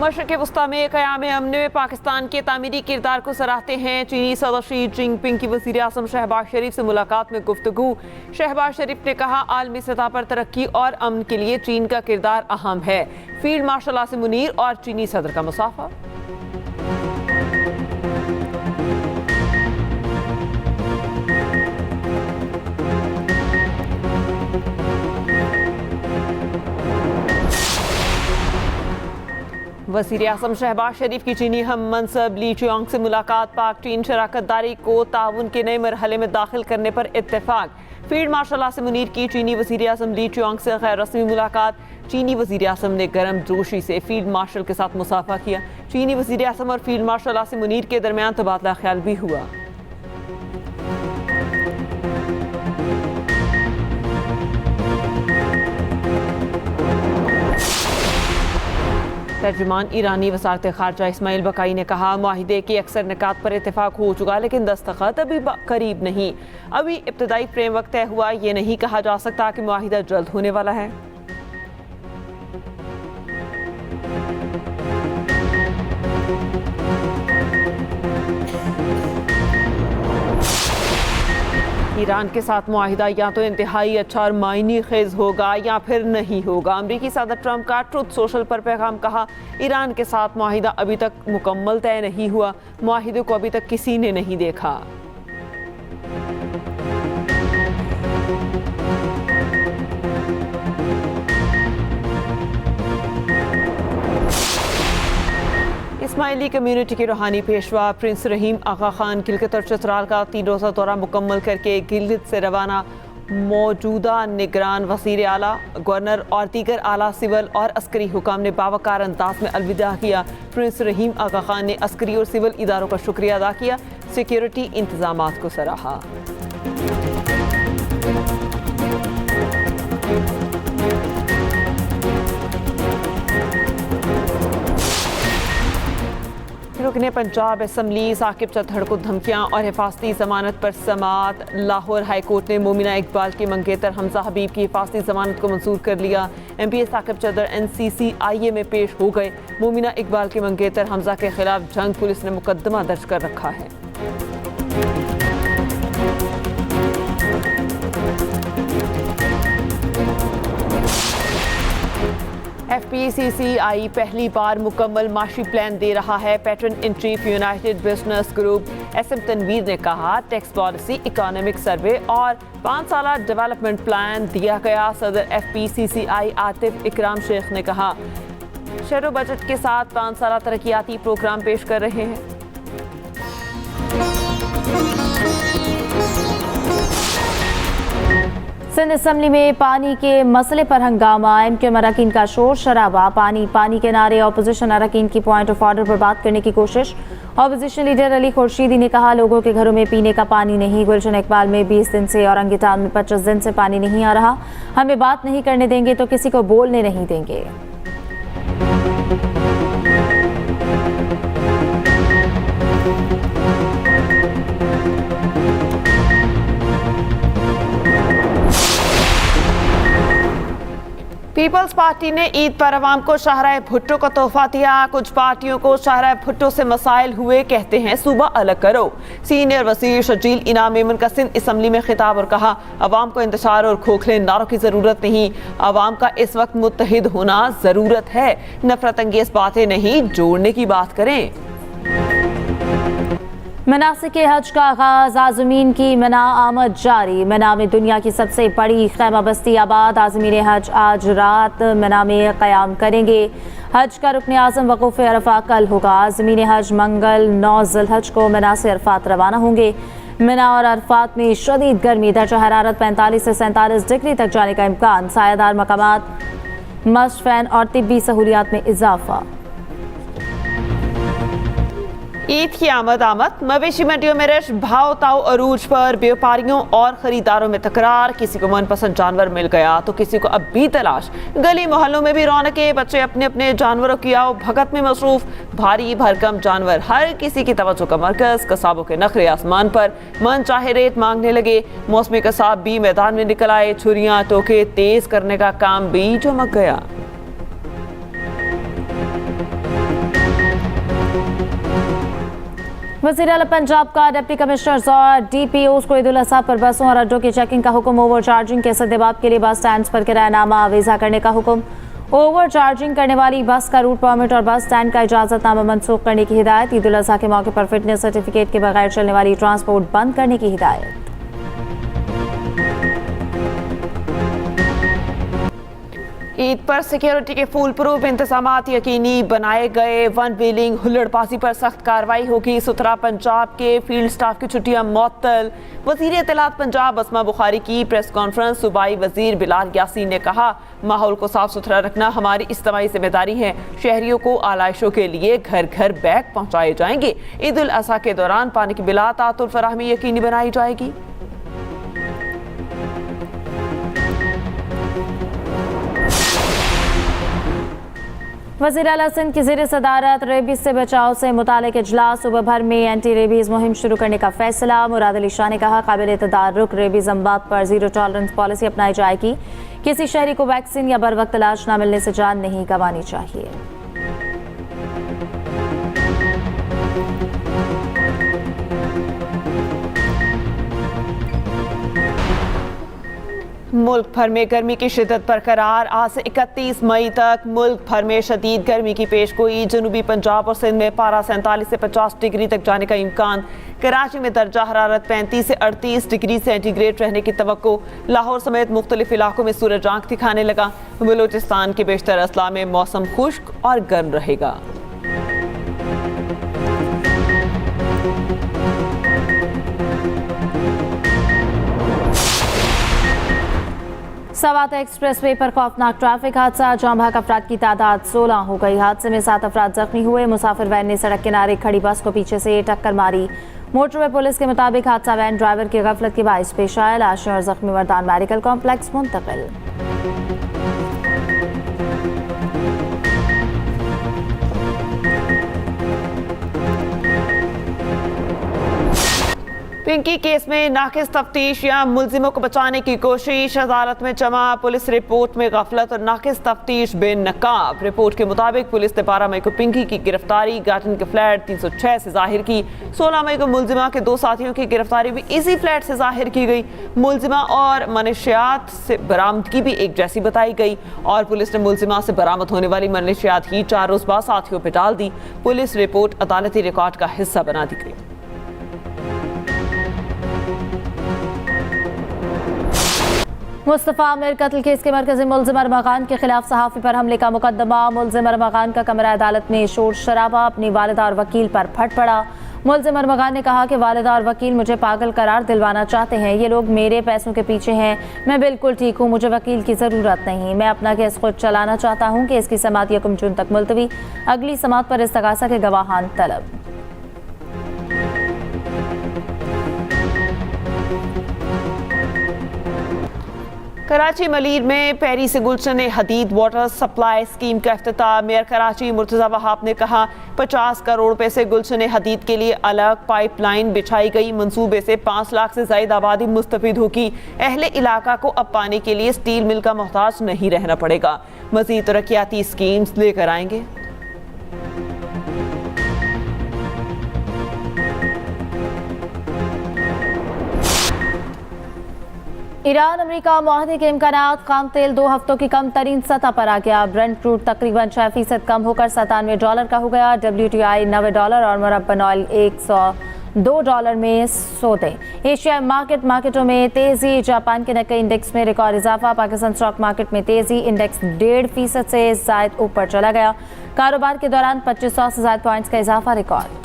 मशरिक़ वस्ता में क़याम अमन में पाकिस्तान के तामीरी किरदार को सराहते हैं चीनी सदर शी जिनपिंग की वज़ीर आज़म शहबाज शरीफ से मुलाकात में गुफ्तगू। शहबाज शरीफ ने कहा आलमी सतह पर तरक्की और अमन के लिए चीन का किरदार अहम है। फील्ड मार्शल आसिम मुनीर और चीनी सदर का मुसाफा। वज़ीर आज़म शहबाज शरीफ की चीनी हम मनसब ली चियांग से मुलाकात। पाक चीन शराकतदारी को ताउन के नए मरहले में दाखिल करने पर इत्तेफाक। फील्ड मार्शल आसिम मुनीर की चीनी वज़ीर आज़म ली चियांग से गैर रस्मी मुलाकात। चीनी वज़ीर आज़म ने गर्म जोशी से फील्ड मार्शल के साथ मुसाफा किया। चीनी वज़ीर आज़म और फील्ड मार्शल आसिम मुनीर के दरमियान तबादला ख्याल भी हुआ। तर्जुमान ईरानी वज़ारत ख़ारजा इस्माइल बकाई ने कहा मुआहिदे की अक्सर निकात पर इत्तेफाक हो चुका लेकिन दस्तखत अभी करीब नहीं। अभी इब्तदाई फ्रेमवर्क तय हुआ, ये नहीं कहा जा सकता कि मुआहिदा जल्द होने वाला है। ईरान के साथ मुआहिदा या तो इंतहाई अच्छा और मायने खेज होगा या फिर नहीं होगा। अमरीकी सदर ट्रंप का ट्रुथ सोशल पर पैगाम। कहा ईरान के साथ मुआहिदा अभी तक मुकम्मल तय नहीं हुआ, मुआहिदे को अभी तक किसी ने नहीं देखा। इस्माइली कम्युनिटी के रूहानी पेशवा प्रिंस रहीम आगा खान गिलगित और चित्राल का 3 रोज़ा दौरा मुकम्मल करके गिलगित से रवाना। मौजूदा निगरान वज़ीर आला, गवर्नर और दीगर आला सिविल और अस्करी हुकाम ने बावकार अंदाज में अलविदा किया। प्रिंस रहीम आगा खान ने अस्करी और सिविल इदारों का शुक्रिया अदा किया, सिक्योरिटी इंतजामात को सराहा। रुकने पंजाब असम्बली साकिब चौधरी को धमकियां और हिफाजती जमानत पर समाअत। लाहौर हाई कोर्ट ने मोमिना इकबाल के मंगेतर हमजा हबीब की हिफाजती जमानत को मंजूर कर लिया। MPA साकिब चौधरी NCCIA में पेश हो गए। मोमिना इकबाल के मंगेतर हमजा के खिलाफ जंग पुलिस ने मुकदमा दर्ज कर रखा है। FPCCI पहली बार मुकम्मल माशी प्लान दे रहा है। Patron in chief united business group SM Tanveer ने कहा टैक्स पॉलिसी, इकोनॉमिक सर्वे और 5 साला डेवलपमेंट प्लान दिया गया। सदर FPCCI आतिफ इकराम शेख ने कहा शहरो बजट के साथ 5 साला तरक्याती प्रोग्राम पेश कर रहे हैं। सिंध असम्बली में पानी के मसले पर हंगामा। MQM अरकान का शोर शराबा। पानी के नारे। ऑपोजिशन अरकान की पॉइंट ऑफ ऑर्डर पर बात करने की कोशिश। ऑपोजिशन लीडर अली खुर्शीदी ने कहा लोगों के घरों में पीने का पानी नहीं। गुलशन इकबाल में 20 दिन से, औरंगटान में 25 दिन से पानी नहीं आ रहा। हमें बात नहीं करने देंगे तो किसी को बोलने नहीं देंगे। पीपल्स पार्टी ने ईद पर अवाम को शाहराह भुट्टो का तोहफा दिया। कुछ पार्टियों को शाहराह भुट्टो से मसाइल हुए, कहते हैं सूबा अलग करो। सीनियर वज़ीर शजील इनाम मेमन का सिंध असम्बली में खिताब और कहा अवाम को इंतशार और खोखले नारों की ज़रूरत नहीं, अवाम का इस वक्त मुत्तहिद होना ज़रूरत है। नफरत अंगेज बातें नहीं, जोड़ने की बात करें। मनासिक हज का आगाज। आज़मीन की मना आमद जारी। मना में दुनिया की सबसे बड़ी खैमा बस्ती आबाद। आज़मीन हज आज रात मना में क़याम करेंगे। हज का रुकन आज़म वक़ूफ़ अरफा कल होगा। आज़मीन हज मंगल 9 ज़िलहज को मना से अरफात रवाना होंगे। मना और अरफात में शदीद गर्मी। दर्जा हरारत 45 से 47 डिग्री तक जाने का इम्कान। सायादार मकामात, मस्ट फैन और तिब्बी सहूलियात में इजाफा। ईद की आमद। मवेशी मंडियों में रश, भाव ताव अरूज पर। व्यापारियों और खरीदारों में तकरार। किसी को मनपसंद जानवर मिल गया तो किसी को अब भी तलाश। गली मोहल्लों में भी रौनकें। बच्चे अपने अपने जानवरों की आओ भगत में मसरूफ। भारी भरकम जानवर हर किसी की तवज्जो का मरकज। कसाबों के नखरे आसमान पर। मन चाहे रेत मांगने लगे। मौसमी कसाब भी मैदान में निकल आए। छुरियां टोके तेज करने का काम भी चमक गया। वज़ीर आला पंजाब का डिप्टी कमिश्नर्स और DPOs को ईद उल अज़हा पर बसों और अड्डों की चेकिंग का हुक्म। ओवर चार्जिंग के सद्देबाब के लिए बस स्टैंड पर किरायानामा वीज़ा करने का हुक्म। ओवर चार्जिंग करने वाली बस का रूट परमिट और बस स्टैंड का इजाजतनामा मनसूख करने की हिदायत। ईद उल अज़हा के मौके पर फिटनेस सर्टिफिकेट के बगैर चलने वाली ट्रांसपोर्ट बंद करने की हिदायत। ईद पर सिक्योरिटी के फुल प्रूफ इंतजाम यकीनी बनाए गए। वन व्हीलिंग हुल्लड़बाजी पर सख्त कार्रवाई होगी। सुथरा पंजाब के फील्ड स्टाफ की छुट्टियां मुअत्तल। वजीर इत्तलात पंजाब अस्मा बुखारी की प्रेस कॉन्फ्रेंस। सूबाई वजीर बिलाल यासीन ने कहा, माहौल को साफ सुथरा रखना हमारी इज्तिमाई जिम्मेदारी है। शहरियों को आलाइशों के लिए घर घर बैग पहुँचाए जाएंगे। ईद उल अज़हा के दौरान पानी की बिला तातुल फराहमी यकीनी बनाई जाएगी। वज़ीर आला सिंध की ज़ेर सदारत रेबीज से बचाव से मुतालिक इजलास। सुबह भर में एंटी रेबीज मुहिम शुरू करने का फैसला। मुराद अली शाह ने कहा, काबिल तदारुक रेबीज अमवात पर जीरो टॉलरेंस पॉलिसी अपनाई जाएगी। किसी शहरी को वैक्सीन या बर वक्त इलाज न मिलने से जान नहीं गंवानी चाहिए। मुल्क भर में गर्मी की शिद्दत बरकरार। आज से 31 मई तक मुल्क भर में शदीद गर्मी की पेशगोई। जनूबी पंजाब और सिंध में पारा 47 से 50 डिग्री तक जाने का इम्कान। कराची में दर्जा हरारत 35 से 38 डिग्री सेंटीग्रेड रहने की तवक्को। लाहौर समेत मुख्तलिफ इलाकों में सूरज आंख दिखाने लगा। बलूचिस्तान के बेशतर अजला में मौसम खुश्क और गर्म रहेगा। सवात एक्सप्रेस वे पर खौफनाक ट्रैफिक हादसा। जाम भाग अफराद की तादाद 16 हो गई। हादसे में 7 अफराद जख्मी हुए। मुसाफिर वैन ने सड़क किनारे खड़ी बस को पीछे से टक्कर मारी। मोटरवे पुलिस के मुताबिक हादसा वैन ड्राइवर की गफलत के बाइस पेश आया। लाशें और जख्मी मर्दान मेडिकल कॉम्प्लेक्स मुंतकिल। पिंकी केस में नाकिस तफ्तीश या मुलजिमों को बचाने की कोशिश। अदालत में जमा पुलिस रिपोर्ट में गफलत और नाकिस तफ्तीश बेनकाब। रिपोर्ट के मुताबिक पुलिस ने 12 मई को पिंकी की गिरफ्तारी गार्डन के फ्लैट 306 से जाहिर की। 16 मई को मुलजिमा के 2 साथियों की गिरफ्तारी भी इसी फ्लैट से जाहिर की गई। मुलजिमा और मनशियात से बरामदगी भी एक जैसी बताई गई और पुलिस ने मुलजिमा से बरामद होने वाली मनशियात ही 4 रोज बाद साथियों पर डाल दी। पुलिस रिपोर्ट अदालती रिकॉर्ड का हिस्सा बना दी गई। मुस्तफ़ा आमिर कत्ल केस के मरकजी मुलजिम अरमगान के खिलाफ सहाफ़ी पर हमले का मुकदमा। मुलजिम अरमगान का कमरा अदालत में शोर शराबा। अपनी वालिदा और वकील पर फट पड़ा। मुलजिम अरमगान ने कहा कि वालिदा और वकील मुझे पागल करार दिलवाना चाहते हैं। ये लोग मेरे पैसों के पीछे हैं। मैं बिल्कुल ठीक हूँ, मुझे वकील की ज़रूरत नहीं। मैं अपना केस खुद चलाना चाहता हूँ। केस की समाअत 1 जून तक मुलतवी। अगली समाअत पर इस्तगासा के गवाहान तलब। कराची मलीर में पैरी से गुलशन हदीद वाटर सप्लाई स्कीम का इफ्तिताह। मेयर कराची मुर्तज़ा वहाब ने कहा, 50 करोड़ रुपए से गुलशन हदीद के लिए अलग पाइपलाइन बिछाई गई। मंसूबे से 5 लाख से ज़ायद आबादी मुस्तफिद होगी। अहले इलाका को अब पानी के लिए स्टील मिल का मोहताज नहीं रहना पड़ेगा। मज़ीद तरक्याती स्कीम्स लेकर आएंगे। ईरान अमेरिका मुआहदे के इम्कानात। खाम तेल 2 हफ्तों की कम तरीन सतह पर आ गया। ब्रेंट क्रूड तकरीबन 6% कम होकर $97 का हो गया। WTI $90 और मुरब्बन ऑयल $102 में सौदे। एशिया मार्केटों में तेजी। जापान के निक्केई इंडेक्स में रिकॉर्ड इजाफा। पाकिस्तान स्टॉक मार्केट में तेजी। इंडेक्स 1.5% से जायद ऊपर चला गया। कारोबार के दौरान 2500 से ज्यादा पॉइंट्स का इजाफा रिकॉर्ड।